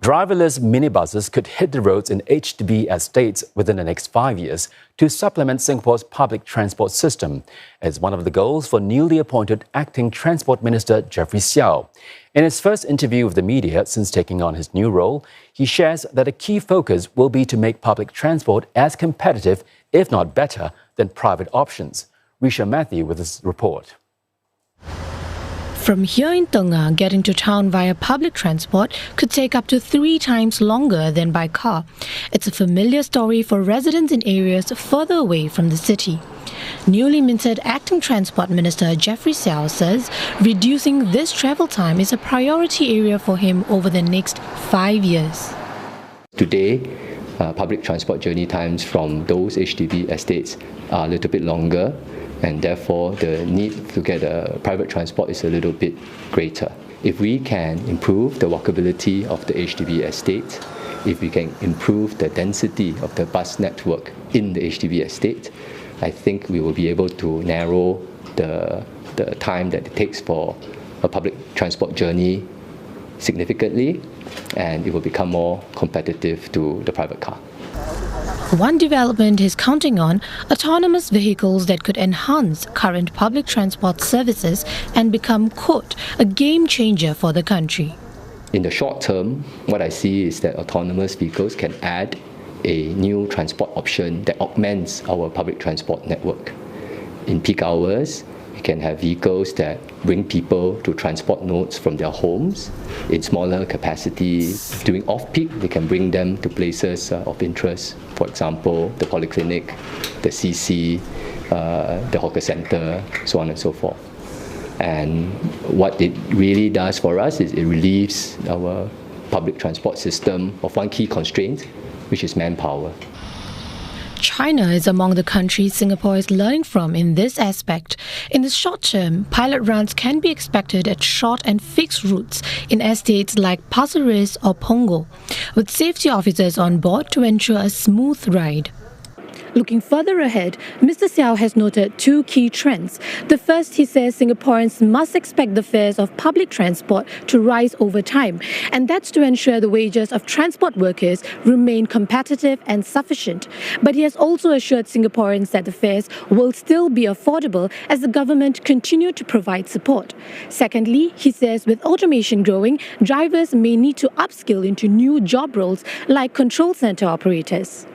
Driverless minibuses could hit the roads in HDB estates within the next 5 years to supplement Singapore's public transport system. It's one of the goals for newly appointed Acting Transport Minister Jeffrey Siow. In his first interview with the media since taking on his new role, he shares that a key focus will be to make public transport as competitive, if not better, than private options. Richa Mathew with this report. From here in Tonga, getting to town via public transport could take up to 3 times longer than by car. It's a familiar story for residents in areas further away from the city. Newly minted Acting Transport Minister Jeffrey Siow says reducing this travel time is a priority area for him over the next 5 years. Today, public transport journey times from those HDB estates are a little bit longer, and therefore the need to get a private transport is a little bit greater. If we can improve the walkability of the HDB estate, if we can improve the density of the bus network in the HDB estate, I think we will be able to narrow the time that it takes for a public transport journey significantly, and it will become more competitive to the private car. One development he's counting on, autonomous vehicles that could enhance current public transport services and become, quote, a game changer for the country. In the short term, what I see is that autonomous vehicles can add a new transport option that augments our public transport network. In peak hours, we can have vehicles that bring people to transport nodes from their homes. In smaller capacity, during off-peak, they can bring them to places of interest. For example, the polyclinic, the CC, the hawker center, so on and so forth. And what it really does for us is it relieves our public transport system of one key constraint, which is manpower. China is among the countries Singapore is learning from in this aspect. In the short term, pilot runs can be expected at short and fixed routes in estates like Pasir Ris or Punggol, with safety officers on board to ensure a smooth ride. Looking further ahead, Mr. Siow has noted 2 key trends. The first, he says Singaporeans must expect the fares of public transport to rise over time, and that's to ensure the wages of transport workers remain competitive and sufficient. But he has also assured Singaporeans that the fares will still be affordable as the government continue to provide support. Secondly, he says with automation growing, drivers may need to upskill into new job roles like control center operators.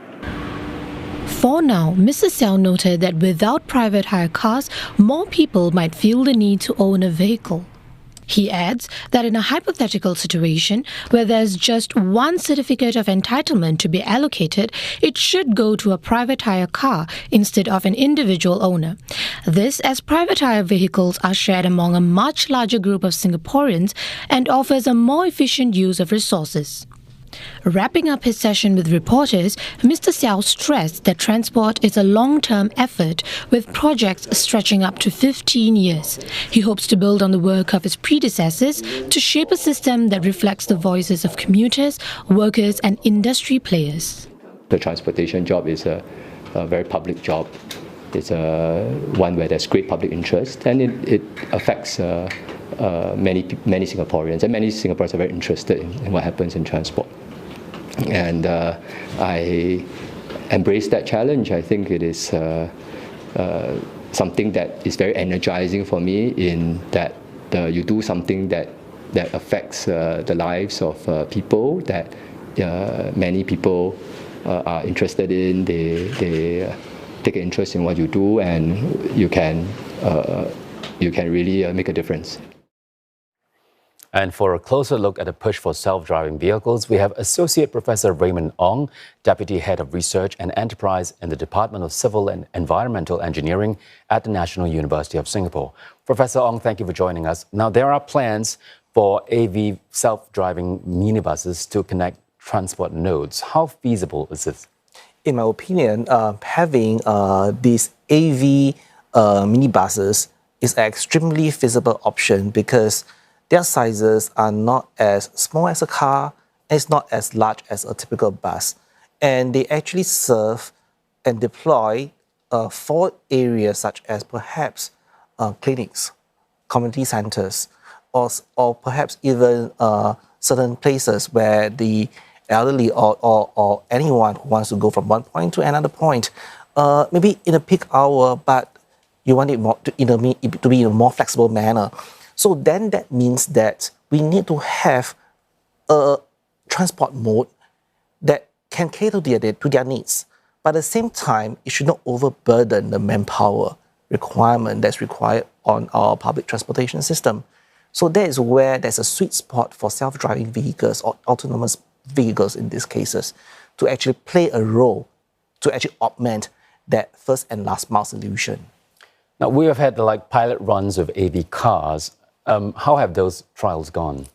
For now, Mr. Siow noted that without private hire cars, more people might feel the need to own a vehicle. He adds that in a hypothetical situation where there's just one certificate of entitlement to be allocated, it should go to a private hire car instead of an individual owner. This as private hire vehicles are shared among a much larger group of Singaporeans and offers a more efficient use of resources. Wrapping up his session with reporters, Mr. Siow stressed that transport is a long-term effort with projects stretching up to 15 years. He hopes to build on the work of his predecessors to shape a system that reflects the voices of commuters, workers and industry players. The transportation job is a very public job. It's one where there's great public interest, and it affects many Singaporeans, and many Singaporeans are very interested in what happens in transport. And I embrace that challenge. I think it is something that is very energizing for me, in that you do something that affects the lives of people that many people are interested in. They take an interest in what you do, and you can really make a difference. And for a closer look at the push for self-driving vehicles, we have Associate Professor Raymond Ong, Deputy Head of Research and Enterprise in the Department of Civil and Environmental Engineering at the National University of Singapore. Professor Ong, thank you for joining us. Now, there are plans for AV self-driving minibuses to connect transport nodes. How feasible is this? In my opinion, having these AV minibuses is an extremely feasible option because their sizes are not as small as a car, and it's not as large as a typical bus. And they actually serve and deploy for areas such as perhaps clinics, community centers, or perhaps even certain places where the elderly or anyone who wants to go from one point to another point, maybe in a peak hour, but you want it more to be in a more flexible manner. So then that means that we need to have a transport mode that can cater to their needs. But at the same time, it should not overburden the manpower requirement that's required on our public transportation system. So that is where there's a sweet spot for self-driving vehicles or autonomous vehicles in these cases to actually play a role to actually augment that first and last mile solution. Now, we have had pilot runs of AV cars. How have those trials gone?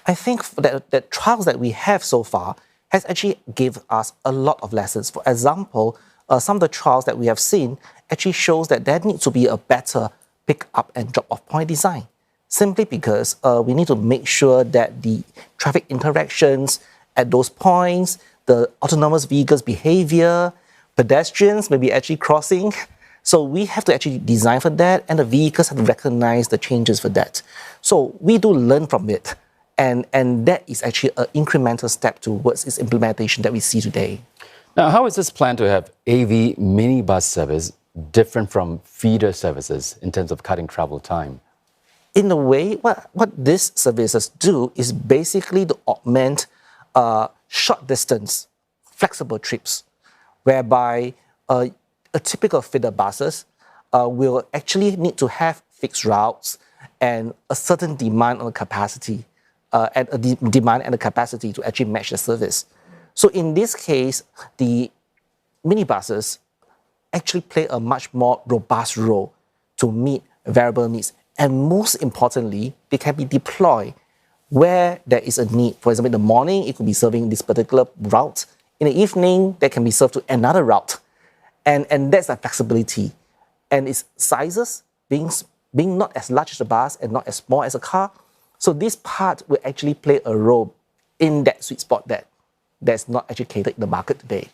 I think that the trials that we have so far has actually given us a lot of lessons. For example, some of the trials that we have seen actually shows that there needs to be a better pick up and drop off point design. Simply because we need to make sure that the traffic interactions at those points, the autonomous vehicles' behavior, pedestrians may be actually crossing. So we have to actually design for that, and the vehicles have to recognize the changes for that. So we do learn from it, and that is actually an incremental step towards its implementation that we see today. Now, how is this plan to have AV minibus service different from feeder services in terms of cutting travel time? In a way, what these services do is basically to augment short distance, flexible trips, whereby a typical feeder buses will actually need to have fixed routes and a certain demand on capacity, and a demand and a capacity to actually match the service. So in this case, the minibuses actually play a much more robust role to meet variable needs. And most importantly, they can be deployed where there is a need. For example, in the morning, it could be serving this particular route. In the evening, they can be served to another route. And that's the flexibility. And its sizes being not as large as a bus and not as small as a car. So this part will actually play a role in that sweet spot that's not actually catered in the market today.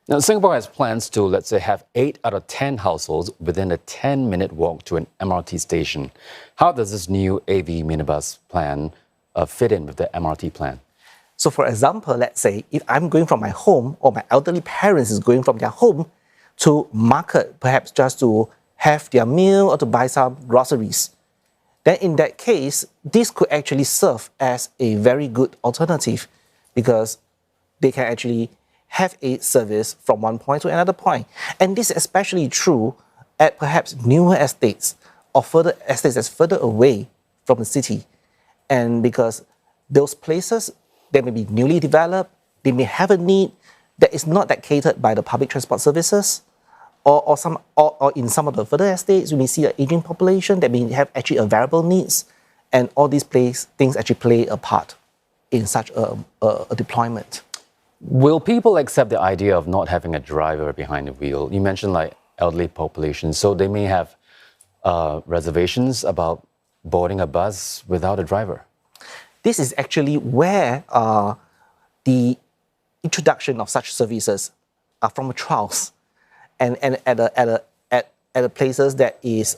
Now, Singapore has plans to, let's say, have 8 out of 10 households within a 10-minute walk to an MRT station. How does this new AV minibus plan fit in with the MRT plan? So for example, let's say if I'm going from my home or my elderly parents is going from their home to market, perhaps just to have their meal or to buy some groceries, then in that case, this could actually serve as a very good alternative because they can actually have a service from one point to another point. And this is especially true at perhaps newer estates or further estates that's further away from the city. And because those places, they may be newly developed, they may have a need that is not that catered by the public transport services, or in some of the further estates, we may see an aging population that may have actually a variable needs, and all these things actually play a part in such a deployment. Will people accept the idea of not having a driver behind the wheel? You mentioned elderly population, so they may have reservations about boarding a bus without a driver. This is actually where the introduction of such services are from trials and at places that is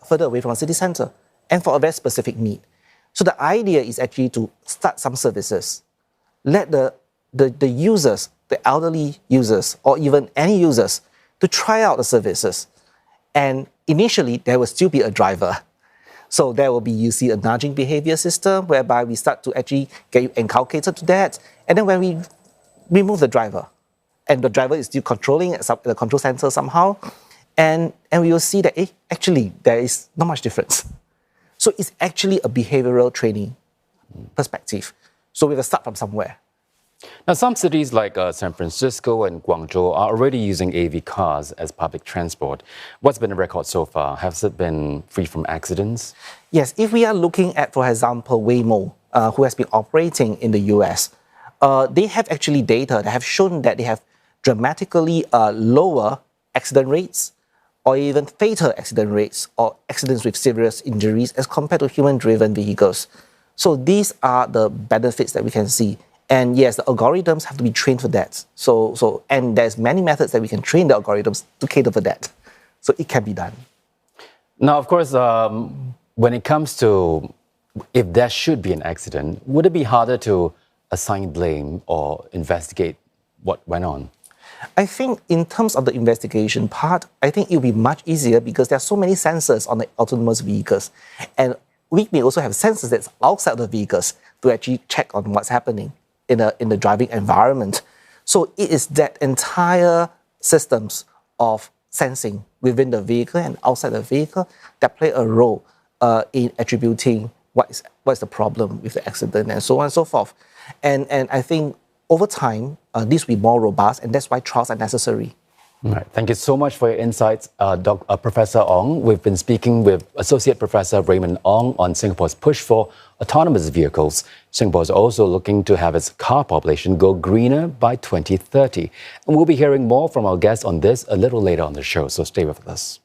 further away from a city center and for a very specific need. So the idea is actually to start some services, let the users, the elderly users, or even any users, to try out the services. And initially, there will still be a driver. So there will be, you see, a nudging behavior system whereby we start to actually get you inculcated to that. And then when we remove the driver, and the driver is still controlling at the control center somehow, and we will see that actually there is not much difference. So it's actually a behavioral training perspective. So we will start from somewhere. Now, some cities like San Francisco and Guangzhou are already using AV cars as public transport. What's been the record so far? Has it been free from accidents? Yes, if we are looking at, for example, Waymo, who has been operating in the US, they have actually data that have shown that they have dramatically lower accident rates or even fatal accident rates or accidents with serious injuries as compared to human-driven vehicles. So these are the benefits that we can see. And yes, the algorithms have to be trained for that. And there's many methods that we can train the algorithms to cater for that. So it can be done. Now, of course, when it comes to if there should be an accident, would it be harder to assign blame or investigate what went on? I think in terms of the investigation part, I think it will be much easier because there are so many sensors on the autonomous vehicles. And we may also have sensors that's outside the vehicles to actually check on what's happening in the driving environment. So it is that entire systems of sensing within the vehicle and outside the vehicle that play a role in attributing what is the problem with the accident and so on and so forth. And I think over time, this will be more robust, and that's why trials are necessary. All right. Thank you so much for your insights, Professor Ong. We've been speaking with Associate Professor Raymond Ong on Singapore's push for autonomous vehicles. Singapore is also looking to have its car population go greener by 2030. And we'll be hearing more from our guests on this a little later on the show, so stay with us.